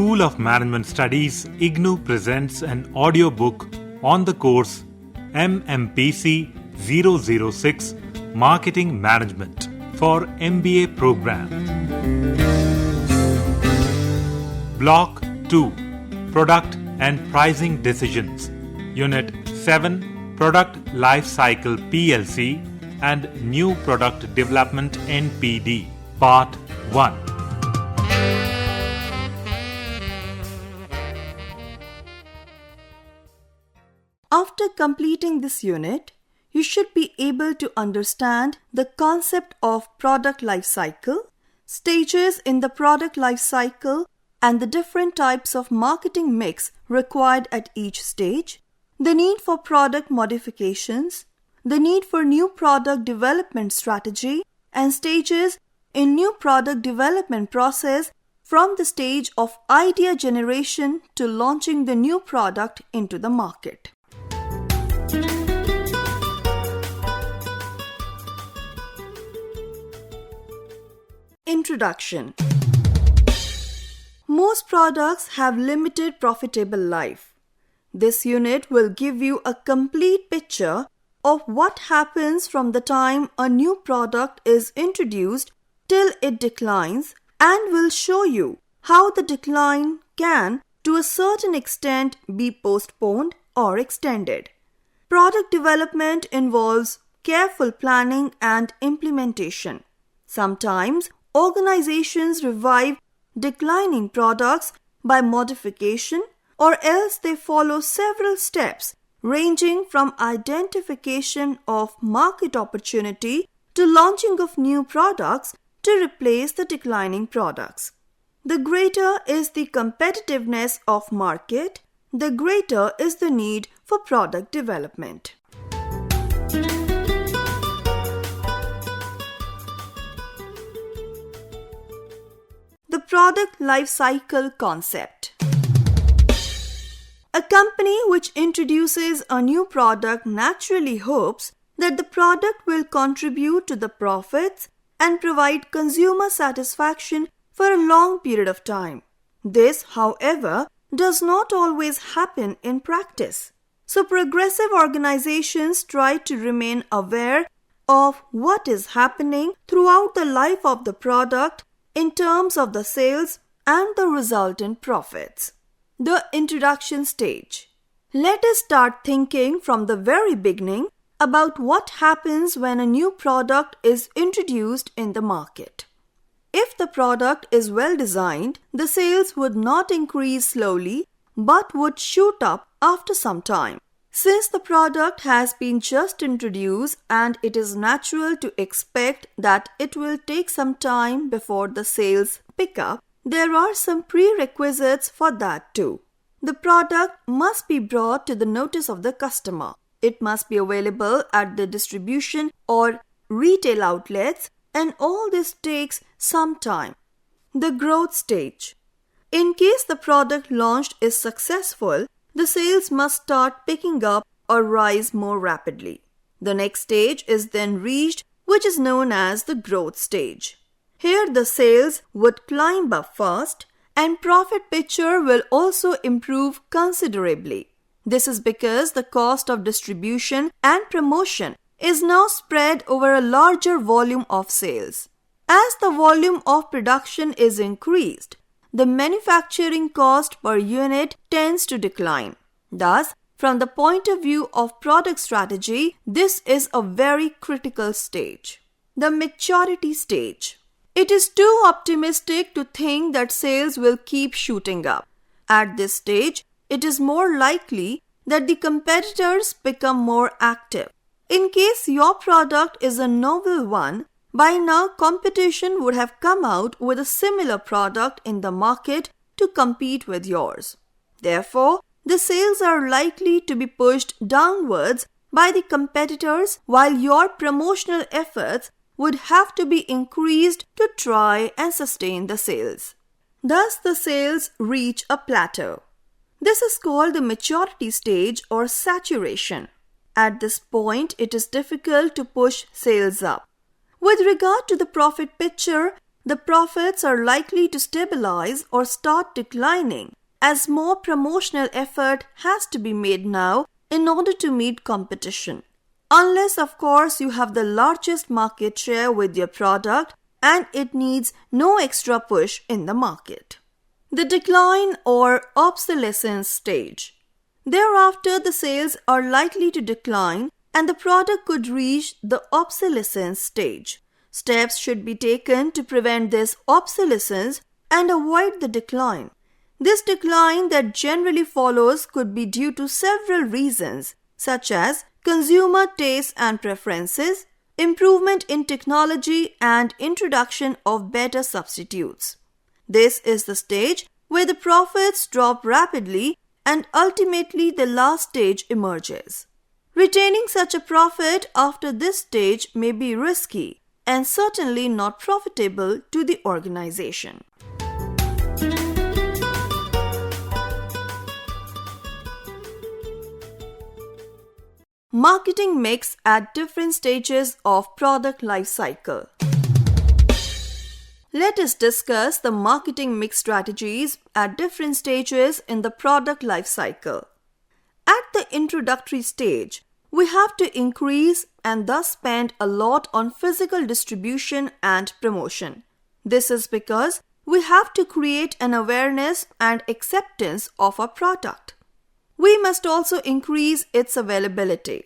School of Management Studies, IGNOU presents an audiobook on the course Mmpc 006 Marketing Management for MBA program. Block 2 Product and Pricing Decisions, Unit 7 Product Lifecycle PLC and New Product Development NPD, Part 1. After completing this unit, you should be able to understand the concept of product life cycle, stages in the product life cycle, and the different types of marketing mix required at each stage, the need for product modifications, the need for new product development strategy, and stages in new product development process from the stage of idea generation to launching the new product into the market. Introduction. Most products have limited profitable life. This unit will give you a complete picture of what happens from the time a new product is introduced till it declines, and will show you how the decline can, to a certain extent, be postponed or extended. Product development involves careful planning and implementation. Sometimes organizations revive declining products by modification, or else they follow several steps ranging from identification of market opportunity to launching of new products to replace the declining products. The greater is the competitiveness of market, the greater is the need for product development. The product life cycle concept. A company which introduces a new product naturally hopes that the product will contribute to the profits and provide consumer satisfaction for a long period of time. This, however, does not always happen in practice. So progressive organizations try to remain aware of what is happening throughout the life of the product in terms of the sales and the resultant profits. The introduction stage. Let us start thinking from the very beginning about what happens when a new product is introduced in the market. If the product is well designed, the sales would not increase slowly but would shoot up after some time. Since the product has been just introduced and it is natural to expect that it will take some time before the sales pick up, there are some prerequisites for that too. The product must be brought to the notice of the customer. It must be available at the distribution or retail outlets, and all this takes some time. The growth stage. In case the product launched is successful, the sales must start picking up or rise more rapidly. The next stage is then reached, which is known as the growth stage. Here the sales would climb up fast and profit picture will also improve considerably. This is because the cost of distribution and promotion is now spread over a larger volume of sales. As the volume of production is increased, the manufacturing cost per unit tends to decline. Thus, from the point of view of product strategy, this is a very critical stage. The maturity stage. It is too optimistic to think that sales will keep shooting up. At this stage, it is more likely that the competitors become more active. In case your product is a novel one, by now competition would have come out with a similar product in the market to compete with yours. Therefore, the sales are likely to be pushed downwards by the competitors, while your promotional efforts would have to be increased to try and sustain the sales. Thus, the sales reach a plateau. This is called the maturity stage or saturation. At this point, it is difficult to push sales up. With regard to the profit picture, the profits are likely to stabilize or start declining as more promotional effort has to be made now in order to meet competition. Unless, of course, you have the largest market share with your product and it needs no extra push in the market. The decline or obsolescence stage. Thereafter, the sales are likely to decline and the product could reach the obsolescence stage. Steps should be taken to prevent this obsolescence and avoid the decline. This decline that generally follows could be due to several reasons, such as consumer tastes and preferences, improvement in technology, and introduction of better substitutes. This is the stage where the profits drop rapidly and ultimately the last stage emerges. Retaining such a profit after this stage may be risky and certainly not profitable to the organization. Marketing mix at different stages of product life cycle. Let us discuss the marketing mix strategies at different stages in the product life cycle. At the introductory stage, we have to increase and thus spend a lot on physical distribution and promotion. This is because we have to create an awareness and acceptance of our product. We must also increase its availability.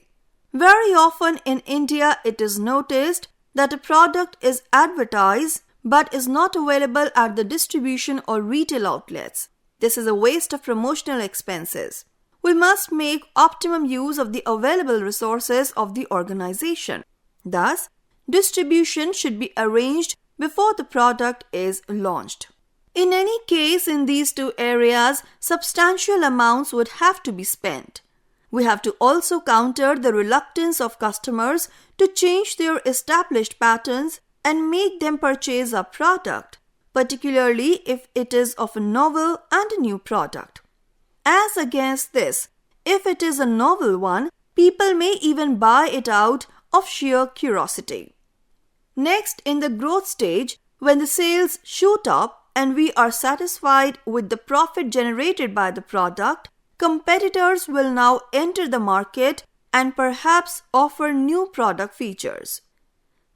Very often in India, it is noticed that a product is advertised but is not available at the distribution or retail outlets. This is a waste of promotional expenses. We must make optimum use of the available resources of the organization. Thus, distribution should be arranged before the product is launched. In any case, in these two areas, substantial amounts would have to be spent. We have to also counter the reluctance of customers to change their established patterns and make them purchase our product, particularly if it is of a novel and a new product. As against this, if it is a novel one, people may even buy it out of sheer curiosity. Next, in the growth stage, when the sales shoot up and we are satisfied with the profit generated by the product, competitors will now enter the market and perhaps offer new product features.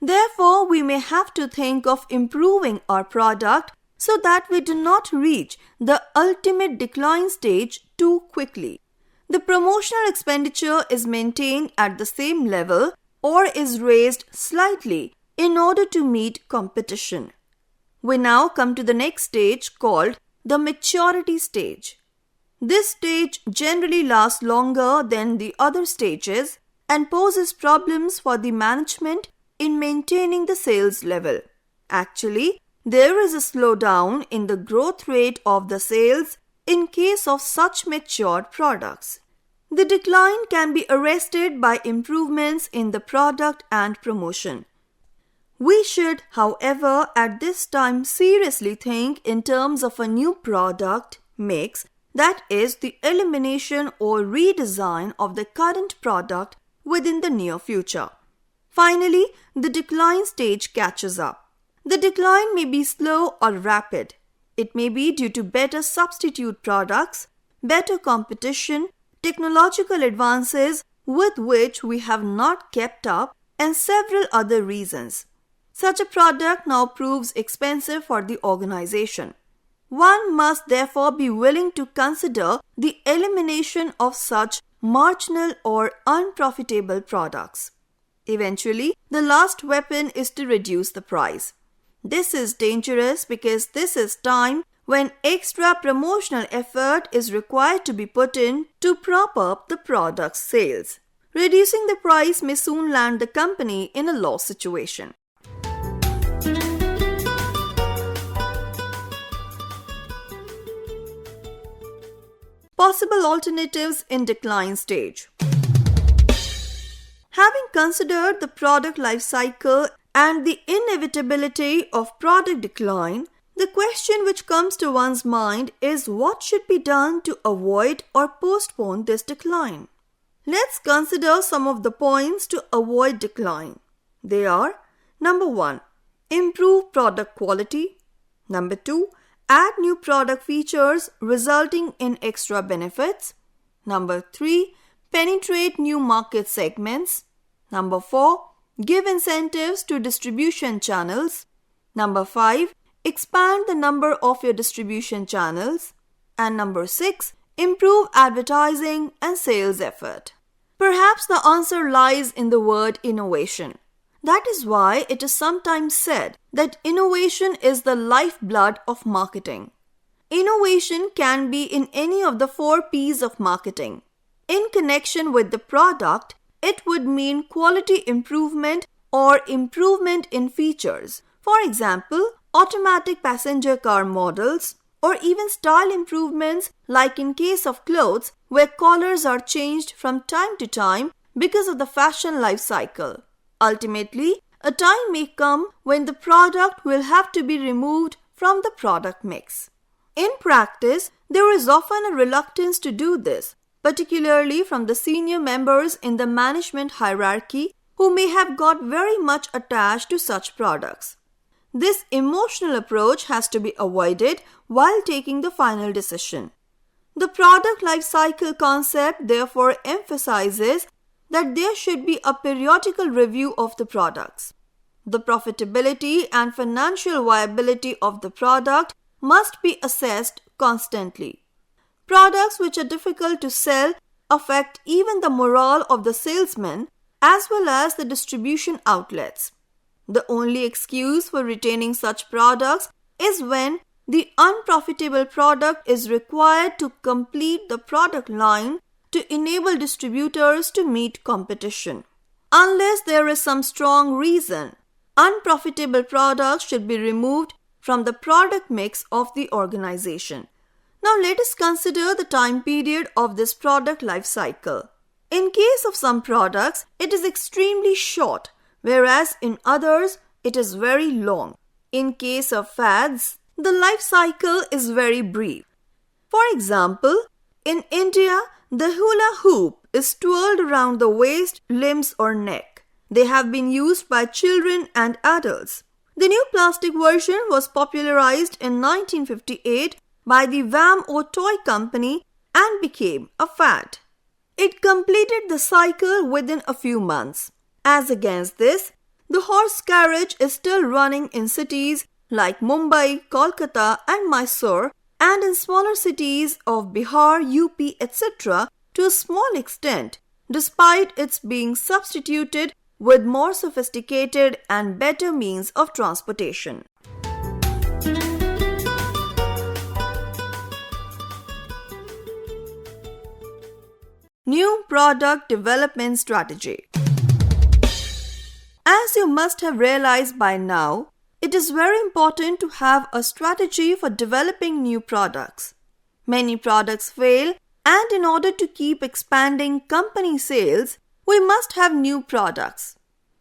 Therefore, we may have to think of improving our product so that we do not reach the ultimate decline stage too quickly. The promotional expenditure is maintained at the same level or is raised slightly in order to meet competition. We now come to the next stage called the maturity stage. This stage generally lasts longer than the other stages and poses problems for the management in maintaining the sales level. Actually, there is a slowdown in the growth rate of the sales in case of such mature products. The decline can be arrested by improvements in the product and promotion. We should, however, at this time seriously think in terms of a new product mix, that is, the elimination or redesign of the current product within the near future. Finally, the decline stage catches up. The decline may be slow or rapid. It may be due to better substitute products, better competition, technological advances with which we have not kept up, and several other reasons. Such a product now proves expensive for the organization. One must therefore be willing to consider the elimination of such marginal or unprofitable products. Eventually, the last weapon is to reduce the price. This is dangerous because this is time when extra promotional effort is required to be put in to prop up the product's sales. Reducing the price may soon land the company in a loss situation. Possible alternatives in decline stage. Having considered the product life cycle and the inevitability of product decline, the question which comes to one's mind is what should be done to avoid or postpone this decline. Let's consider some of the points to avoid decline. They are: Number 1. improve product quality. Number 2, add new product features resulting in extra benefits. Number 3, penetrate new market segments. Number 4, give incentives to distribution channels. Number 5, expand the number of your distribution channels. And number 6, improve advertising and sales effort. Perhaps the answer lies in the word innovation. That is why it is sometimes said that innovation is the lifeblood of marketing. Innovation can be in any of the 4 P's of marketing. In connection with the product, it would mean quality improvement or improvement in features. For example, automatic passenger car models, or even style improvements like in case of clothes where collars are changed from time to time because of the fashion life cycle. Ultimately, a time may come when the product will have to be removed from the product mix. In practice, there is often a reluctance to do this, particularly from the senior members in the management hierarchy who may have got very much attached to such products. This emotional approach has to be avoided while taking the final decision. The product life cycle concept therefore emphasizes that there should be a periodical review of the products. The profitability and financial viability of the product must be assessed constantly. Products which are difficult to sell affect even the morale of the salesman as well as the distribution outlets. The only excuse for retaining such products is when the unprofitable product is required to complete the product line to enable distributors to meet competition. Unless there is some strong reason, unprofitable products should be removed from the product mix of the organization. Now let us consider the time period of this product life cycle. In case of some products, it is extremely short, whereas in others, it is very long. In case of fads, the life cycle is very brief. For example, in India, the hula hoop is twirled around the waist, limbs or neck. They have been used by children and adults. The new plastic version was popularized in 1958 by the Wham-O toy company and became a fad. It completed the cycle within a few months. As against this, the horse carriage is still running in cities like Mumbai, Kolkata and Mysore, and in smaller cities of Bihar, UP, etc. to a small extent, despite its being substituted with more sophisticated and better means of transportation. New product development strategy. As you must have realized by now, it is very important to have a strategy for developing new products. Many products fail, and in order to keep expanding company sales, we must have new products.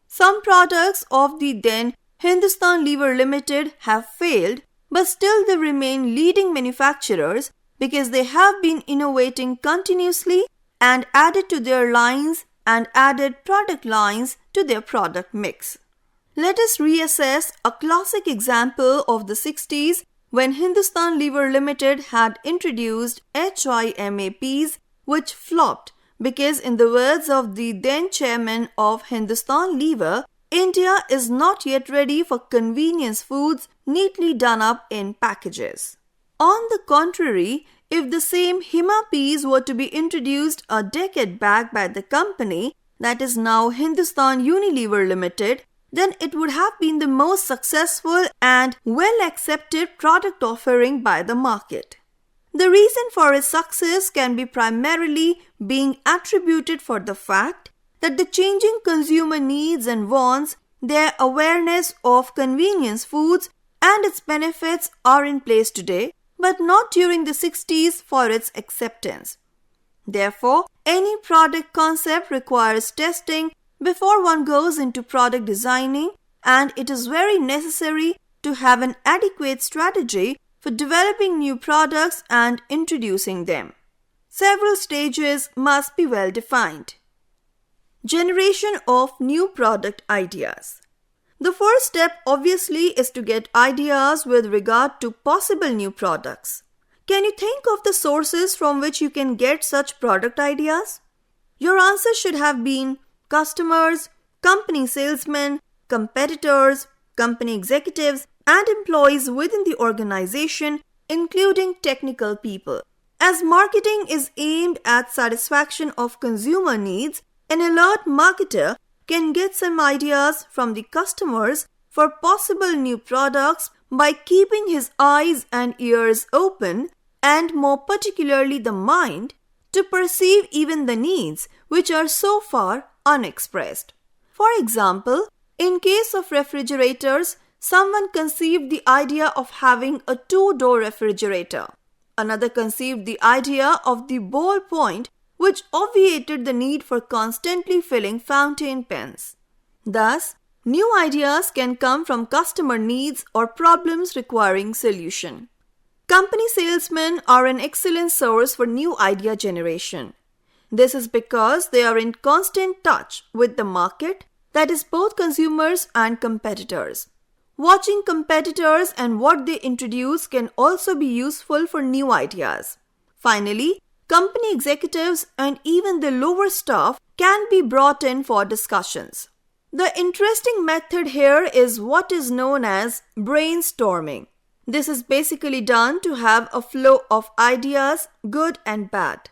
Some products of the then Hindustan Lever Limited have failed, but still they remain leading manufacturers because they have been innovating continuously and added to their lines and added product lines to their product mix. Let us reassess a classic example of the 60s when Hindustan Lever Limited had introduced HIMAPs which flopped because, in the words of the then chairman of Hindustan Lever, India is not yet ready for convenience foods neatly done up in packages. On the contrary, if the same HIMAPs were to be introduced a decade back by the company that is now Hindustan Unilever Limited, then it would have been the most successful and well-accepted product offering by the market. The reason for its success can be primarily being attributed for the fact that the changing consumer needs and wants, their awareness of convenience foods and its benefits are in place today, but not during the 60s for its acceptance. Therefore, any product concept requires testing before one goes into product designing, and it is very necessary to have an adequate strategy for developing new products and introducing them. Several stages must be well defined. Generation of new product ideas. The first step obviously is to get ideas with regard to possible new products. Can you think of the sources from which you can get such product ideas? Your answer should have been customers, company salesmen, competitors, company executives, and employees within the organization, including technical people. As marketing is aimed at satisfaction of consumer needs, an alert marketer can get some ideas from the customers for possible new products by keeping his eyes and ears open, and more particularly the mind, to perceive even the needs which are so far unexpressed. For example, in case of refrigerators, someone conceived the idea of having a 2-door refrigerator. Another conceived the idea of the ballpoint, which obviated the need for constantly filling fountain pens. Thus, new ideas can come from customer needs or problems requiring solution. Company salesmen are an excellent source for new idea generation. This is because they are in constant touch with the market, that is both consumers and competitors. Watching competitors and what they introduce can also be useful for new ideas. Finally, company executives and even the lower staff can be brought in for discussions. The interesting method here is what is known as brainstorming. This is basically done to have a flow of ideas, good and bad.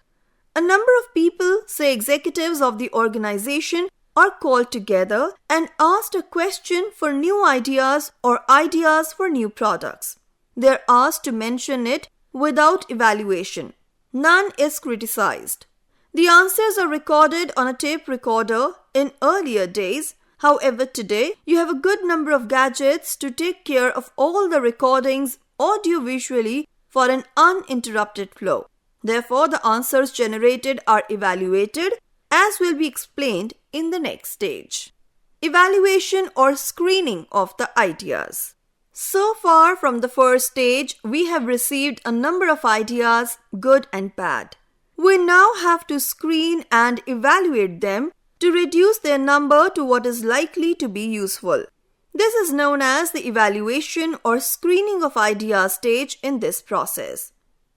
A number of people, say executives of the organization, are called together and asked a question for new ideas or ideas for new products. They are asked to mention it without evaluation. None is criticized. The answers are recorded on a tape recorder in earlier days. However, today you have a good number of gadgets to take care of all the recordings audio-visually for an uninterrupted flow. Therefore, the answers generated are evaluated, as will be explained in the next stage. Evaluation or screening of the ideas. So far from the first stage, we have received a number of ideas, good and bad. We now have to screen and evaluate them to reduce their number to what is likely to be useful. This is known as the evaluation or screening of ideas stage in this process.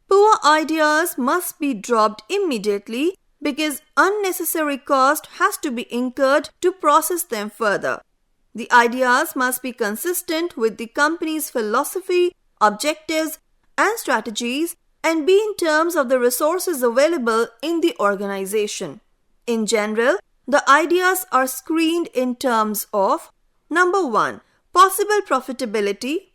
Poor ideas must be dropped immediately because unnecessary cost has to be incurred to process them further. The ideas must be consistent with the company's philosophy, objectives, and strategies and be in terms of the resources available in the organization. In general, the ideas are screened in terms of number 1, possible profitability,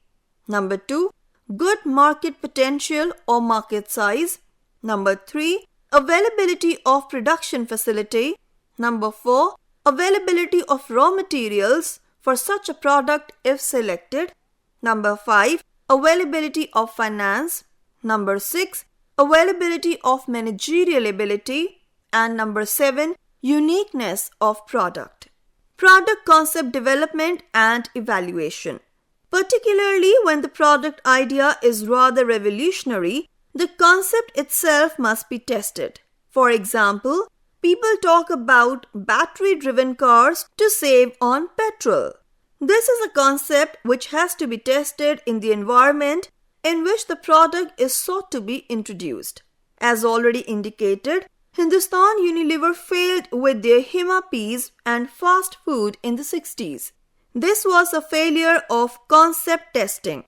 number 2, good market potential or market size, number 3, availability of production facility, number 4, availability of raw materials for such a product if selected, number 5, availability of finance, number 6, availability of managerial ability, and number 7, uniqueness of product. Product concept development and evaluation. Particularly when the product idea is rather revolutionary, the concept itself must be tested. For example, people talk about battery-driven cars to save on petrol. This is a concept which has to be tested in the environment in which the product is sought to be introduced. As already indicated, Hindustan Unilever failed with their Mmpcs and fast food in the 60s. This was a failure of concept testing.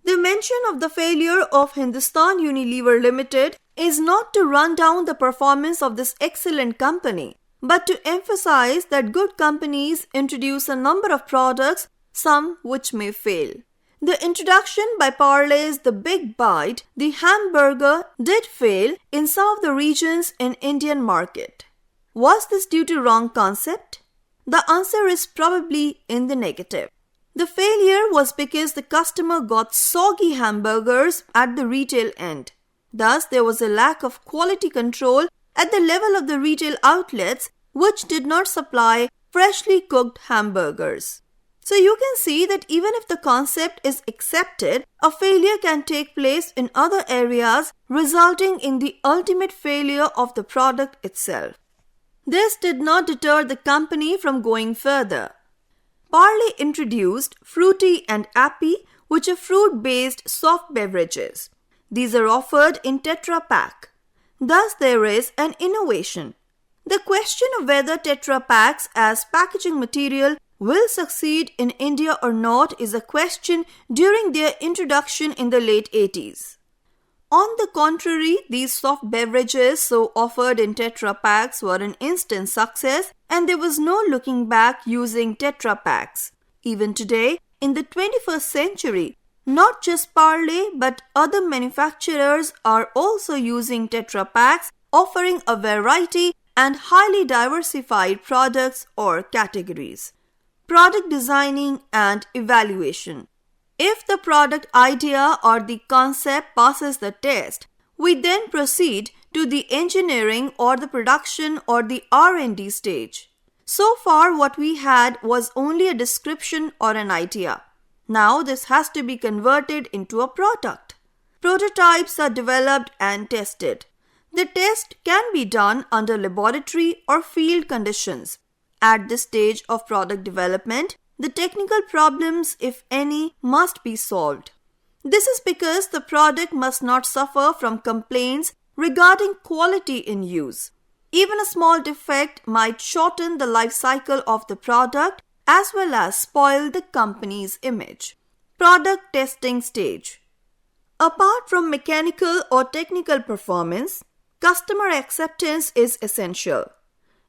The mention of the failure of Hindustan Unilever Limited is not to run down the performance of this excellent company, but to emphasize that good companies introduce a number of products, some which may fail. The introduction by Parle's The Big Bite, the hamburger, did fail in some of the regions in Indian market. Was this due to wrong concept? The answer is probably in the negative. The failure was because the customer got soggy hamburgers at the retail end. Thus, there was a lack of quality control at the level of the retail outlets which did not supply freshly cooked hamburgers. So you can see that even if the concept is accepted, a failure can take place in other areas, resulting in the ultimate failure of the product itself. This did not deter the company from going further. Parle introduced Fruity and Appy, which are fruit-based soft beverages. These are offered in Tetra Pak. Thus, there is an innovation. The question of whether Tetra Paks as packaging material will succeed in India or not is a question during their introduction in the late 80s. On the contrary, these soft beverages so offered in Tetra Paks were an instant success and there was no looking back using Tetra Paks. Even today, in the 21st century, not just Parle but other manufacturers are also using Tetra Paks, offering a variety and highly diversified products or categories. Product designing and evaluation. If the product idea or the concept passes the test, we then proceed to the engineering or the production or the R&D stage. So far, what we had was only a description or an idea. Now this has to be converted into a product. Prototypes are developed and tested. The test can be done under laboratory or field conditions. At this stage of product development, the technical problems, if any, must be solved. This is because the product must not suffer from complaints regarding quality in use. Even a small defect might shorten the life cycle of the product as well as spoil the company's image. Product testing stage. Apart from mechanical or technical performance, customer acceptance is essential.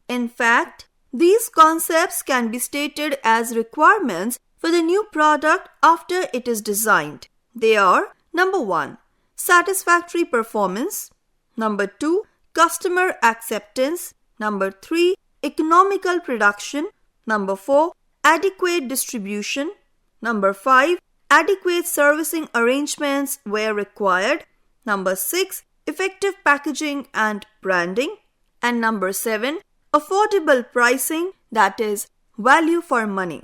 In fact, these concepts can be stated as requirements for the new product after it is designed. They are: number 1, satisfactory performance; number 2, customer acceptance; number 3, economical production; number 4, adequate distribution; number 5, adequate servicing arrangements where required; number 6, effective packaging and branding; and number 7, affordable pricing, that is, value for money.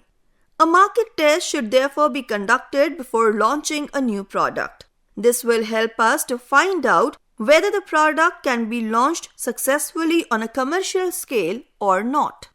A market test should therefore be conducted before launching a new product. This will help us to find out whether the product can be launched successfully on a commercial scale or not.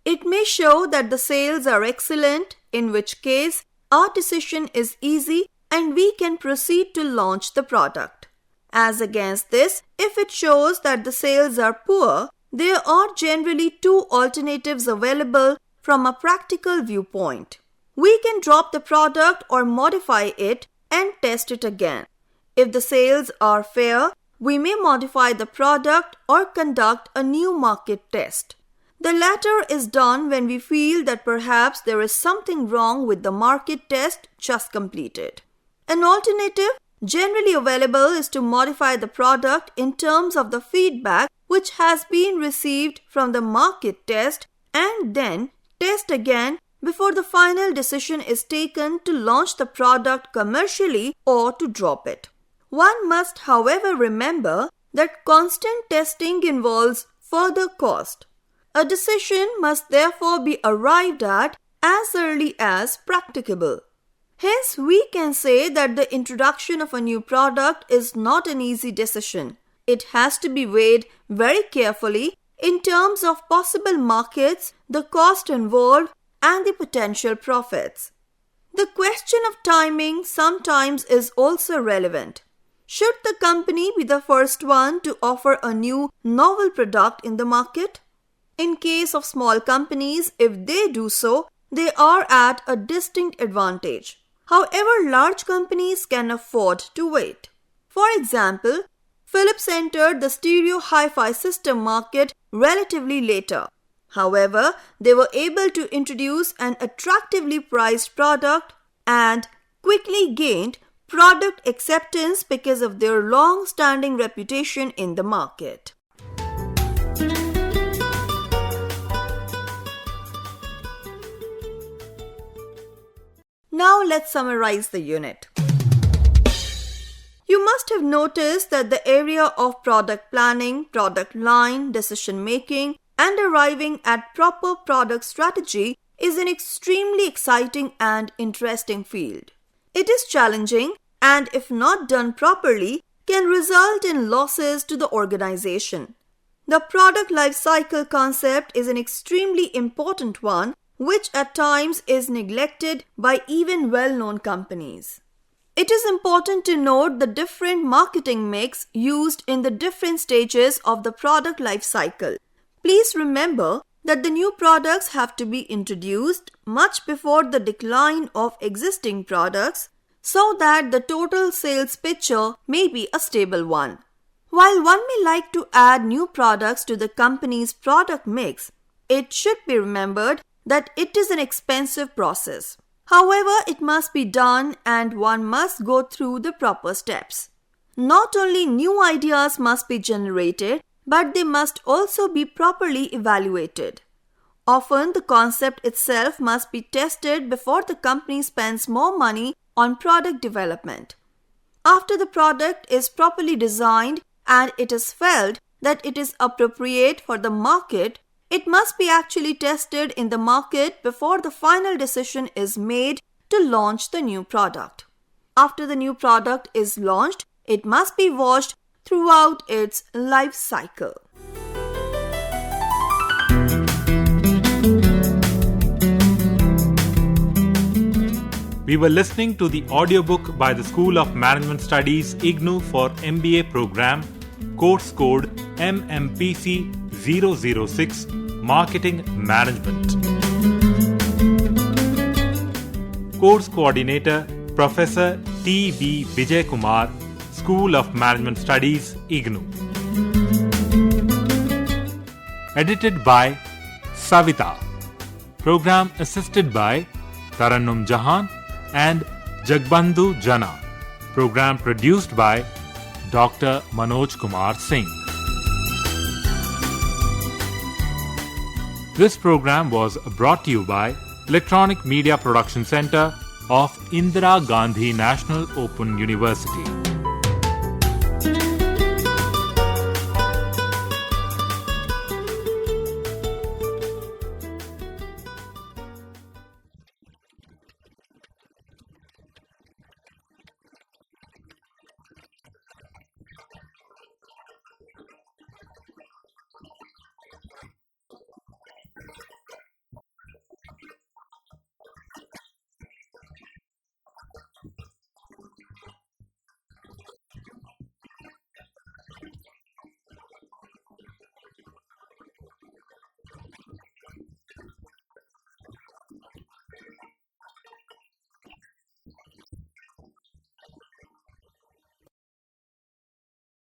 It may show that the sales are excellent, in which case our decision is easy and we can proceed to launch the product. As against this, if it shows that the sales are poor, there are generally 2 alternatives available from a practical viewpoint. We can drop the product or modify it and test it again. If the sales are fair, we may modify the product or conduct a new market test. The latter is done when we feel that perhaps there is something wrong with the market test just completed. An alternative generally available is to modify the product in terms of the feedback which has been received from the market test and then test again before the final decision is taken to launch the product commercially or to drop it. One must, however, remember that constant testing involves further cost. A decision must therefore be arrived at as early as practicable. Hence, we can say that the introduction of a new product is not an easy decision. It has to be weighed very carefully in terms of possible markets, the cost involved, and the potential profits. The question of timing sometimes is also relevant. Should the company be the first one to offer a new novel product in the market? In case of small companies, if they do so, they are at a distinct advantage. However, large companies can afford to wait. For example, Philips entered the stereo hi-fi system market relatively later. However, they were able to introduce an attractively priced product and quickly gained product acceptance because of their long-standing reputation in the market. Now let's summarize the unit. You must have noticed that the area of product planning, product line, decision making, and arriving at proper product strategy is an extremely exciting and interesting field. It is challenging and, if not done properly, can result in losses to the organization. The product life cycle concept is an extremely important one which at times is neglected by even well-known companies. It is important to note the different marketing mix used in the different stages of the product life cycle. Please remember that the new products have to be introduced much before the decline of existing products so that the total sales picture may be a stable one. While one may like to add new products to the company's product mix, it should be remembered that it is an expensive process. However, it must be done and one must go through the proper steps. Not only new ideas must be generated, but they must also be properly evaluated. Often, the concept itself must be tested before the company spends more money on product development. After the product is properly designed and it is felt that it is appropriate for the market, it must be actually tested in the market before the final decision is made to launch the new product. After the new product is launched, it must be watched throughout its life cycle. We were listening to the audiobook by the School of Management Studies IGNOU for MBA program, course code Mmpc 006, Marketing Management. Course Coordinator Professor T.B. Vijay Kumar, School of Management Studies IGNOU. Edited by Savita. Program assisted by Tarannum Jahan and Jagbandhu Jana. Program produced by Dr. Manoj Kumar Singh. This program was brought to you by Electronic Media Production Center of Indira Gandhi National Open University.